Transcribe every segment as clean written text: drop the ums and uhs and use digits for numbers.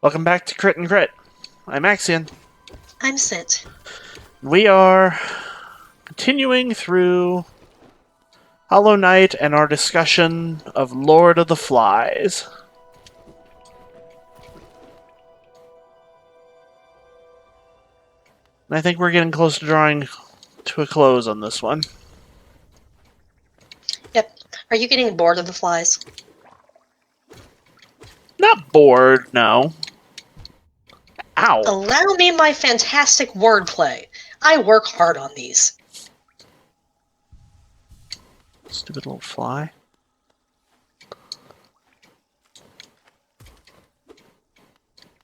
Welcome back to Crit and Crit. I'm Axion. I'm sent. We are continuing through Hollow Knight and our discussion of Lord of the Flies. And I think we're getting close to drawing to a close on this one. Yep. Are you getting bored of the flies? Not bored, no. Ow. Allow me my fantastic wordplay. I work hard on these. Stupid little fly.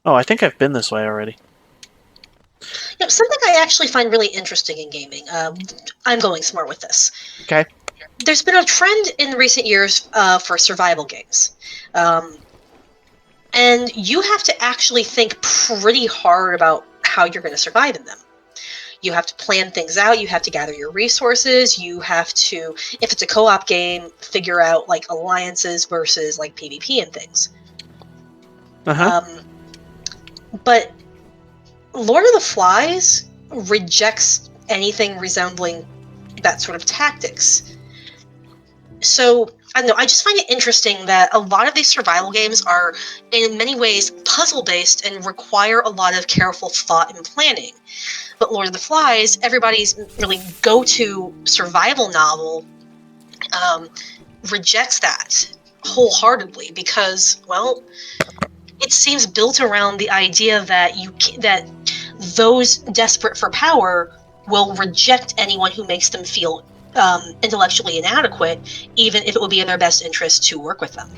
Oh, I think I've been this way already. Something I actually find really interesting in gaming. I'm going smart with this. Okay. There's been a trend in recent years for survival games. And you have to actually think pretty hard about how you're going to survive in them. You have to plan things out, you have to gather your resources, you have to, if it's a co-op game, figure out like alliances versus like PvP and things. Uh-huh. But Lord of the Flies rejects anything resembling that sort of tactics. So, I don't know, I just find it interesting that a lot of these survival games are, in many ways, puzzle-based and require a lot of careful thought and planning. But Lord of the Flies, everybody's really go-to survival novel, rejects that wholeheartedly because, well, it seems built around the idea that that those desperate for power will reject anyone who makes them feel intellectually inadequate, even if it would be in their best interest to work with them.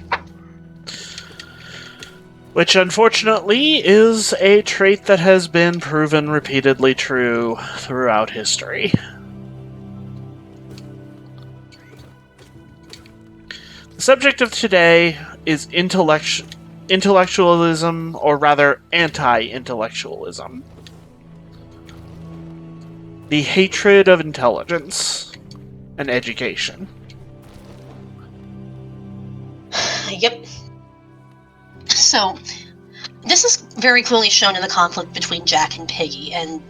Which, unfortunately, is a trait that has been proven repeatedly true throughout history. The subject of today is intellectualism, or rather, anti-intellectualism. The hatred of intelligence and education. Yep. So, this is very clearly shown in the conflict between Jack and Piggy, and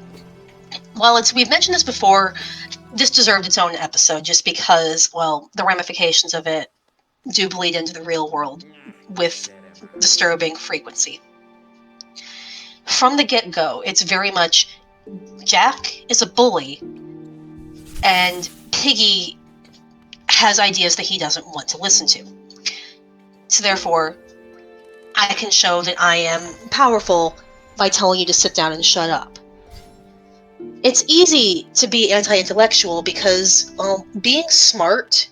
while we've mentioned this before, this deserved its own episode just because, well, the ramifications of it do bleed into the real world with disturbing frequency. From the get-go, it's very much Jack is a bully, and Piggy has ideas that he doesn't want to listen to. So therefore, I can show that I am powerful by telling you to sit down and shut up. It's easy to be anti-intellectual because, well, being smart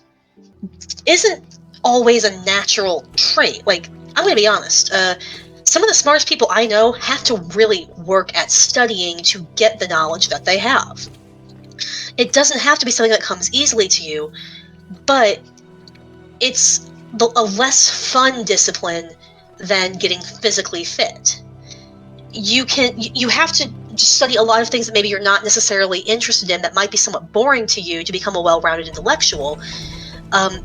isn't always a natural trait. Like, I'm going to be honest, some of the smartest people I know have to really work at studying to get the knowledge that they have. It doesn't have to be something that comes easily to you, but it's a less fun discipline than getting physically fit. You have to just study a lot of things that maybe you're not necessarily interested in that might be somewhat boring to you to become a well-rounded intellectual.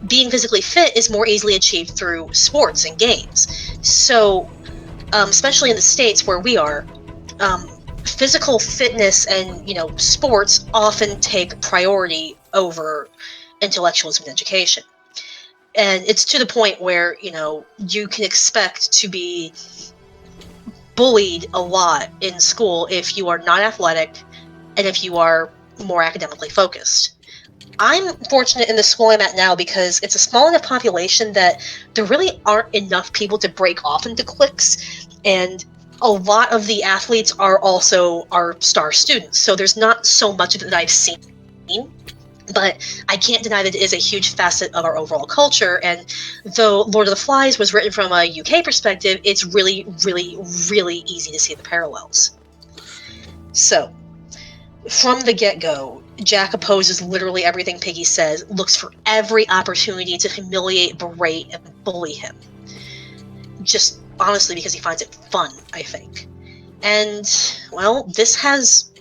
Being physically fit is more easily achieved through sports and games. So, especially in the States where we are, physical fitness and, sports often take priority over intellectualism and education. And it's to the point where, you can expect to be bullied a lot in school if you are not athletic and if you are more academically focused. I'm fortunate in the school I'm at now because it's a small enough population that there really aren't enough people to break off into cliques, and a lot of the athletes are also our star students, so there's not so much of it that I've seen, but I can't deny that it is a huge facet of our overall culture, and though Lord of the Flies was written from a UK perspective, it's really, really, really easy to see the parallels. So, from the get-go, Jack opposes literally everything Piggy says, looks for every opportunity to humiliate, berate, and bully him. Just honestly because he finds it fun, I think. And, well, this has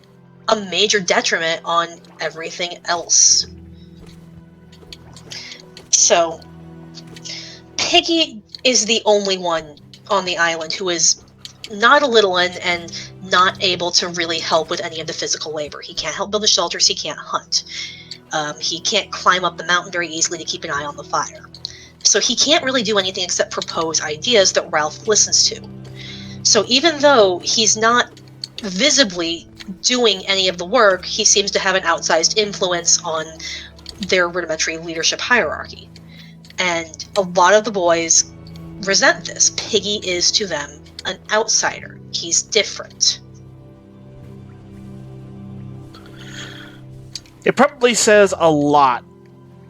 a major detriment on everything else. So, Piggy is the only one on the island who is not a little one and not able to really help with any of the physical labor. He can't help build the shelters. He can't hunt. He can't climb up the mountain very easily to keep an eye on the fire. So he can't really do anything except propose ideas that Ralph listens to. So even though he's not visibly doing any of the work, he seems to have an outsized influence on their rudimentary leadership hierarchy. And a lot of the boys resent this. Piggy is to them an outsider. He's different. It probably says a lot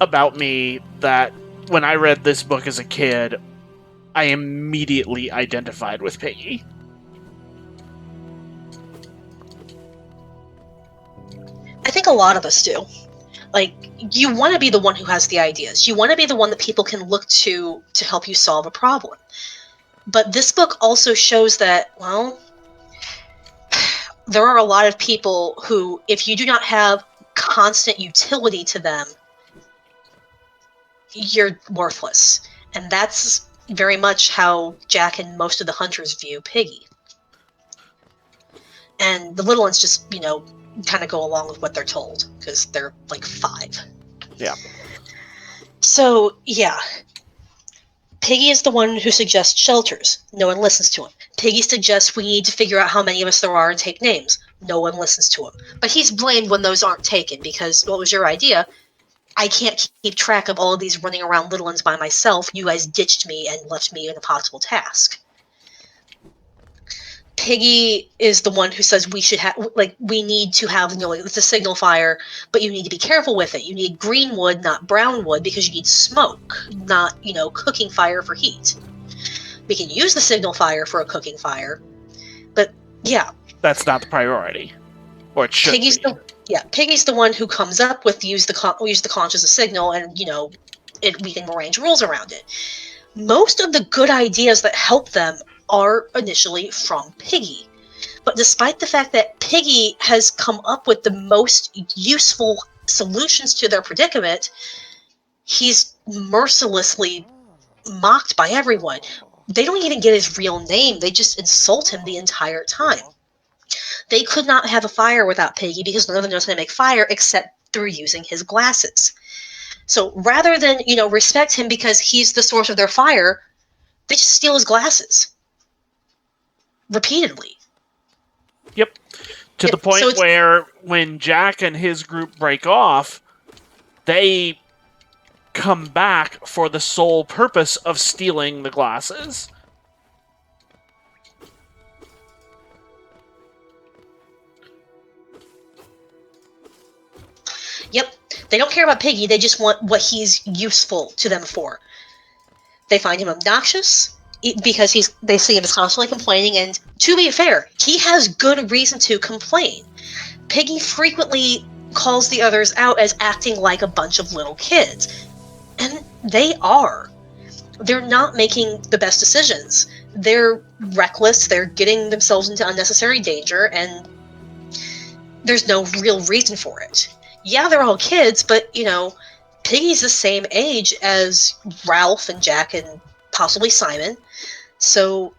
about me that when I read this book as a kid, I immediately identified with Piggy. I think a lot of us do. Like, you want to be the one who has the ideas. You want to be the one that people can look to help you solve a problem. But this book also shows that, well, there are a lot of people who, if you do not have constant utility to them, you're worthless. And that's very much how Jack and most of the hunters view Piggy. And the little ones just, kind of go along with what they're told, because they're like 5. Yeah. So, yeah. Piggy is the one who suggests shelters. No one listens to him. Piggy suggests we need to figure out how many of us there are and take names. No one listens to him. But he's blamed when those aren't taken, because what was your idea? I can't keep track of all of these running around little ones by myself. You guys ditched me and left me an impossible task. Piggy is the one who says we should have, we need to have, it's a signal fire, but you need to be careful with it. You need green wood, not brown wood, because you need smoke, not, cooking fire for heat. We can use the signal fire for a cooking fire, but yeah. That's not the priority. Or it should be. Piggy's the one who comes up with use the conch as a signal, and, we can arrange rules around it. Most of the good ideas that help them are initially from Piggy. But despite the fact that Piggy has come up with the most useful solutions to their predicament, he's mercilessly mocked by everyone. They don't even get his real name. They just insult him the entire time. They could not have a fire without Piggy because none of them knows how to make fire except through using his glasses. So rather than, respect him because he's the source of their fire, they just steal his glasses. Repeatedly. Yep. To the point where when Jack and his group break off, they come back for the sole purpose of stealing the glasses. Yep. They don't care about Piggy, they just want what he's useful to them for. They find him obnoxious because they see him as constantly complaining, and to be fair, he has good reason to complain. Piggy frequently calls the others out as acting like a bunch of little kids. And they are. They're not making the best decisions. They're reckless, they're getting themselves into unnecessary danger, and there's no real reason for it. Yeah, they're all kids, but, Piggy's the same age as Ralph and Jack and possibly Simon. So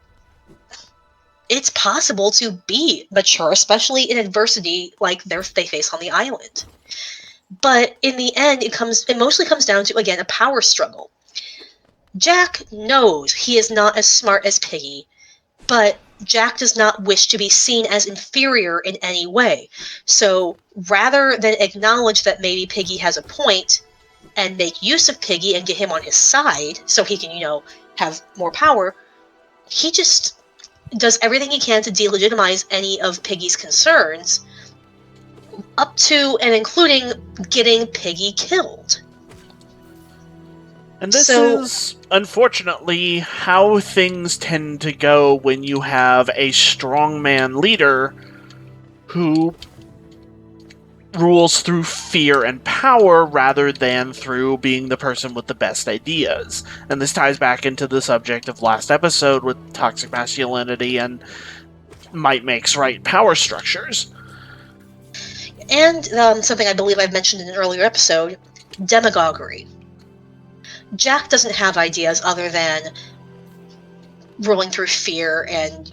it's possible to be mature, especially in adversity like they face on the island. But in the end, it mostly comes down to, again, a power struggle. Jack knows he is not as smart as Piggy, but Jack does not wish to be seen as inferior in any way. So rather than acknowledge that maybe Piggy has a point and make use of Piggy and get him on his side so he can, have more power, he just does everything he can to delegitimize any of Piggy's concerns, up to and including getting Piggy killed. And this is, unfortunately, how things tend to go when you have a strongman leader who rules through fear and power rather than through being the person with the best ideas. And this ties back into the subject of last episode with toxic masculinity and might makes right power structures. And something I believe I've mentioned in an earlier episode, demagoguery. Jack doesn't have ideas other than ruling through fear and,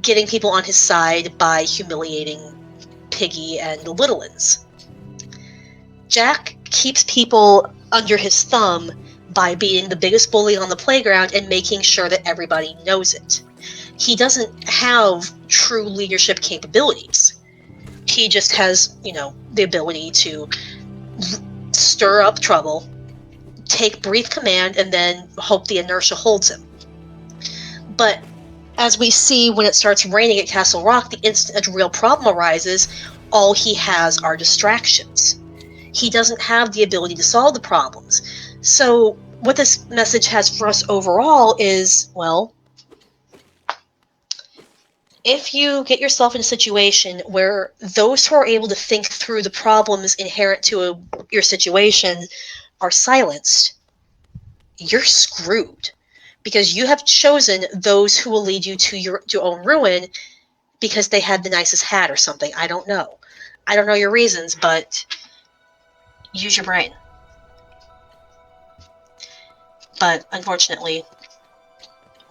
getting people on his side by humiliating Piggy and the Littlins. Jack keeps people under his thumb by being the biggest bully on the playground and making sure that everybody knows it. He doesn't have true leadership capabilities. He just has, the ability to stir up trouble, take brief command, and then hope the inertia holds him. But as we see when it starts raining at Castle Rock, the instant a real problem arises, all he has are distractions. He doesn't have the ability to solve the problems. So what this message has for us overall is, well, if you get yourself in a situation where those who are able to think through the problems inherent to your situation are silenced, you're screwed. Because you have chosen those who will lead you to your own ruin because they had the nicest hat or something. I don't know. I don't know your reasons, but use your brain. But unfortunately,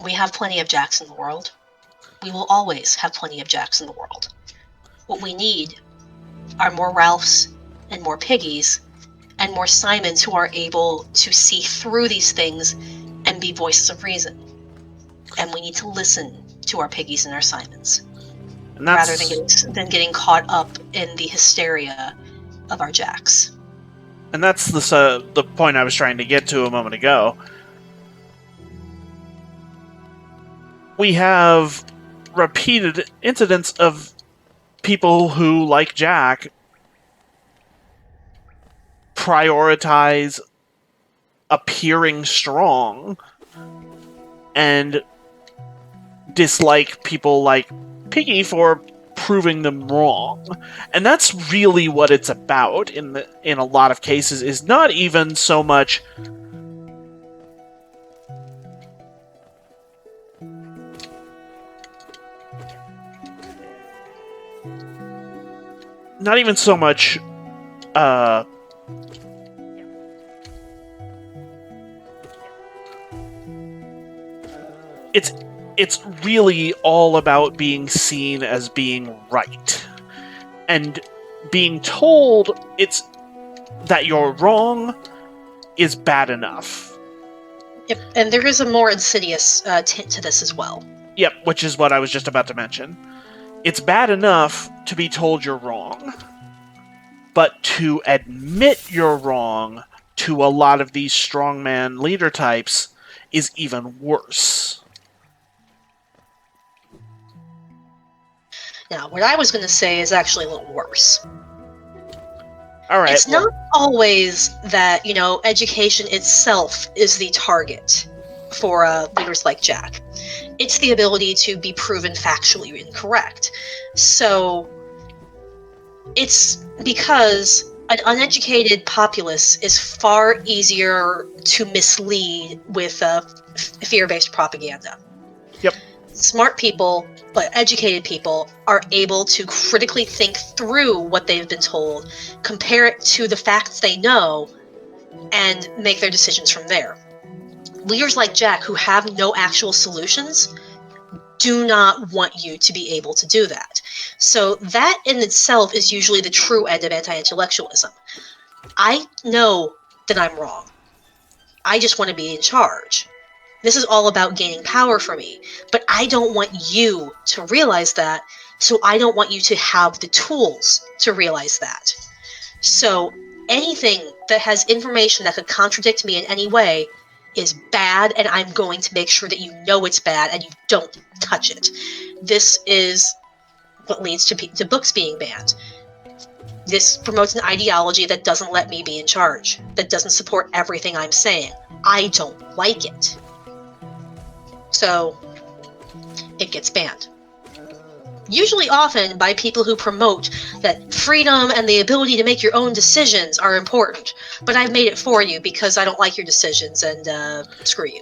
we have plenty of Jacks in the world. We will always have plenty of Jacks in the world. What we need are more Ralphs and more Piggies and more Simons who are able to see through these things and be voices of reason. And we need to listen to our Piggies and our Simons rather than getting caught up in the hysteria of our Jacks. And that's the point I was trying to get to a moment ago. We have repeated incidents of people who, like Jack, prioritize appearing strong and dislike people like Piggy for proving them wrong. And that's really what it's about in a lot of cases, is not even so much it's really all about being seen as being right. And being told it's that you're wrong is bad enough. Yep, and there is a more insidious tint to this as well. Yep, which is what I was just about to mention. It's bad enough to be told you're wrong, but to admit you're wrong to a lot of these strongman leader types is even worse. Now, what I was going to say is actually a little worse. All right. It's not always that, education itself is the target for leaders like Jack. It's the ability to be proven factually incorrect. So it's because an uneducated populace is far easier to mislead with fear-based propaganda. Yep. Smart people, but educated people, are able to critically think through what they've been told, compare it to the facts they know, and make their decisions from there. Leaders like Jack, who have no actual solutions, do not want you to be able to do that. So that in itself is usually the true end of anti-intellectualism. I know that I'm wrong. I just want to be in charge. This is all about gaining power for me, but I don't want you to realize that, so I don't want you to have the tools to realize that. So anything that has information that could contradict me in any way is bad, and I'm going to make sure that you know it's bad and you don't touch it. This is what leads to books being banned. This promotes an ideology that doesn't let me be in charge, that doesn't support everything I'm saying. I don't like it. So it gets banned. Usually often by people who promote that freedom and the ability to make your own decisions are important. But I've made it for you because I don't like your decisions, and screw you.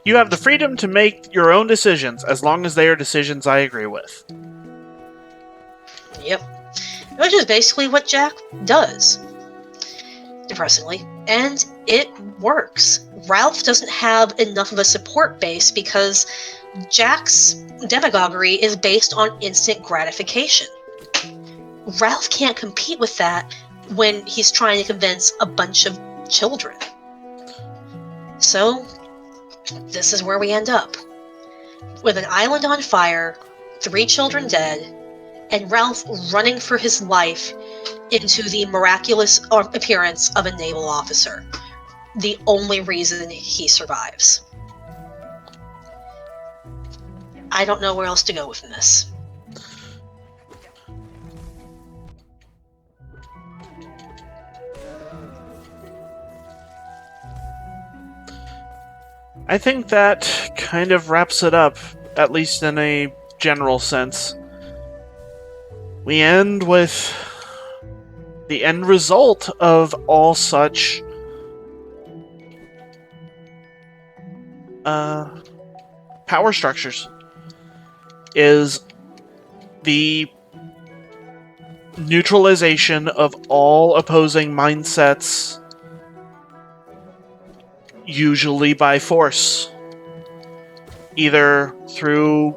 You have the freedom to make your own decisions as long as they are decisions I agree with. Yep. Which is basically what Jack does. depressingly, and it works. Ralph doesn't have enough of a support base because Jack's demagoguery is based on instant gratification. Ralph can't compete with that when he's trying to convince a bunch of children. So, this is where we end up. With an island on fire, 3 children dead, and Ralph running for his life into the miraculous appearance of a naval officer. The only reason he survives. I don't know where else to go with this. I think that kind of wraps it up, at least in a general sense. We end with the end result of all such power structures is the neutralization of all opposing mindsets, usually by force, either through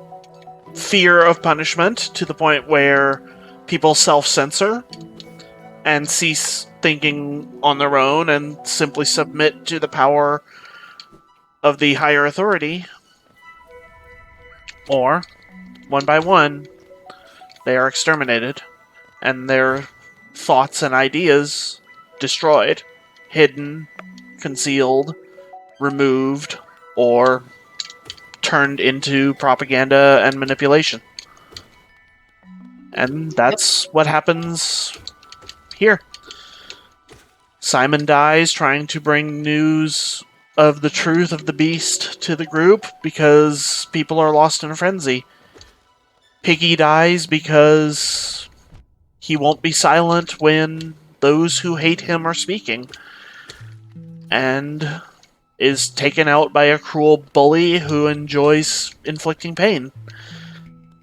fear of punishment to the point where people self-censor and cease thinking on their own and simply submit to the power of the higher authority, or one by one they are exterminated and their thoughts and ideas destroyed, hidden, concealed, removed, or turned into propaganda and manipulation. And that's what happens here. Simon dies trying to bring news of the truth of the beast to the group because people are lost in a frenzy. Piggy dies because he won't be silent when those who hate him are speaking, and is taken out by a cruel bully who enjoys inflicting pain.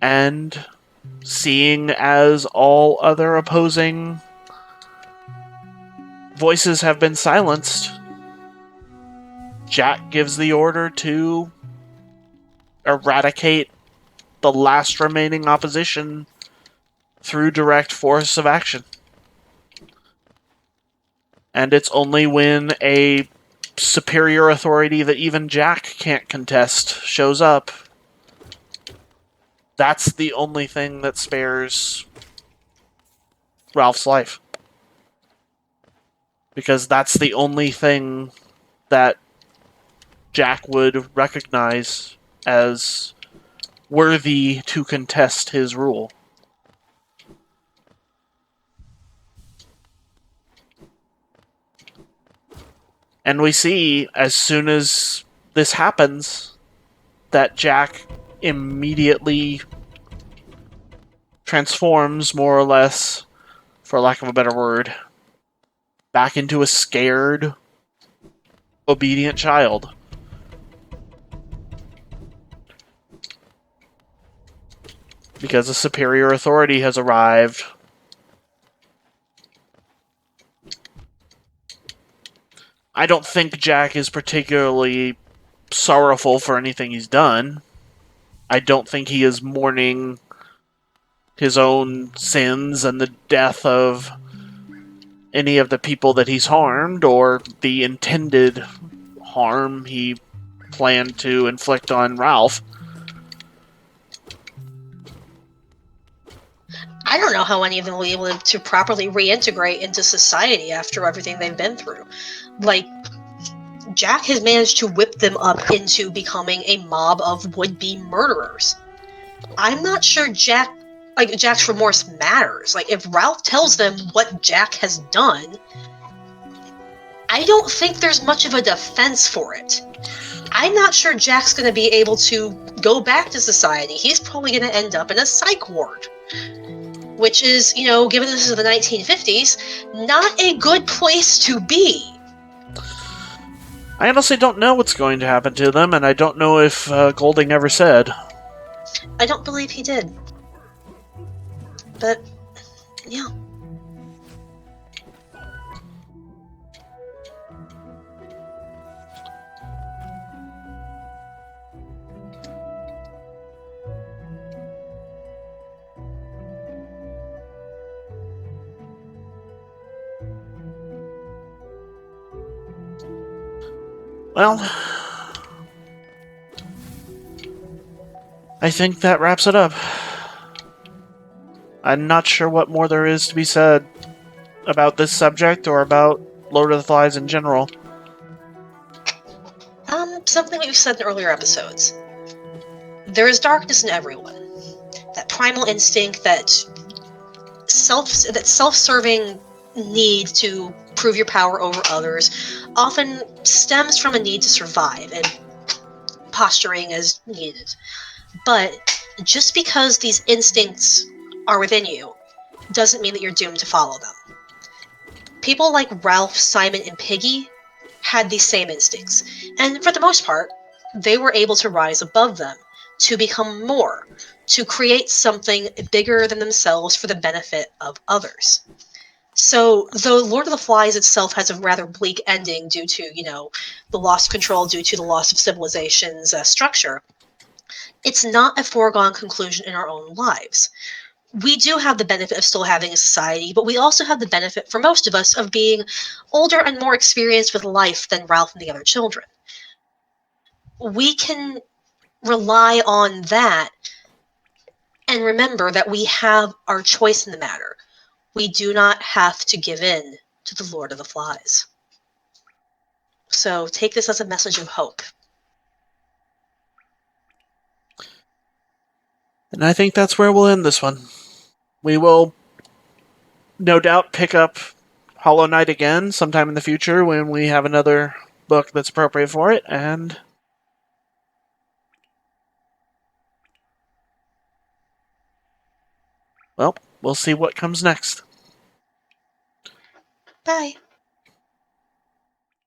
And seeing as all other opposing voices have been silenced, Jack gives the order to eradicate the last remaining opposition through direct force of action. And it's only when a superior authority that even Jack can't contest shows up, that's the only thing that spares Ralph's life. Because that's the only thing that Jack would recognize as worthy to contest his rule. And we see, as soon as this happens, that Jack immediately transforms, more or less, for lack of a better word, back into a scared, obedient child. Because a superior authority has arrived. I don't think Jack is particularly sorrowful for anything he's done. I don't think he is mourning his own sins and the death of any of the people that he's harmed, or the intended harm he planned to inflict on Ralph. I don't know how any of them will be able to properly reintegrate into society after everything they've been through. Like, Jack has managed to whip them up into becoming a mob of would-be murderers. I'm not sure Jack's remorse matters. Like, if Ralph tells them what Jack has done, I don't think there's much of a defense for it. I'm not sure Jack's going to be able to go back to society. He's probably going to end up in a psych ward. Which is, given this is the 1950s, not a good place to be. I honestly don't know what's going to happen to them, and I don't know if Golding ever said. I don't believe he did. But, yeah. Well, I think that wraps it up. I'm not sure what more there is to be said about this subject or about Lord of the Flies in general. Something we've said in earlier episodes. There is darkness in everyone. That primal instinct, that self-serving need to prove your power over others often stems from a need to survive and posturing as needed. But just because these instincts are within you doesn't mean that you're doomed to follow them. People like Ralph, Simon, and Piggy had these same instincts, and for the most part, they were able to rise above them, to become more, to create something bigger than themselves for the benefit of others. So, though Lord of the Flies itself has a rather bleak ending due to, the loss of control due to the loss of civilization's structure, it's not a foregone conclusion in our own lives. We do have the benefit of still having a society, but we also have the benefit, for most of us, of being older and more experienced with life than Ralph and the other children. We can rely on that and remember that we have our choice in the matter. We do not have to give in to the Lord of the Flies. So take this as a message of hope. And I think that's where we'll end this one. We will no doubt pick up Hollow Knight again sometime in the future when we have another book that's appropriate for it, and well, we'll see what comes next. Bye.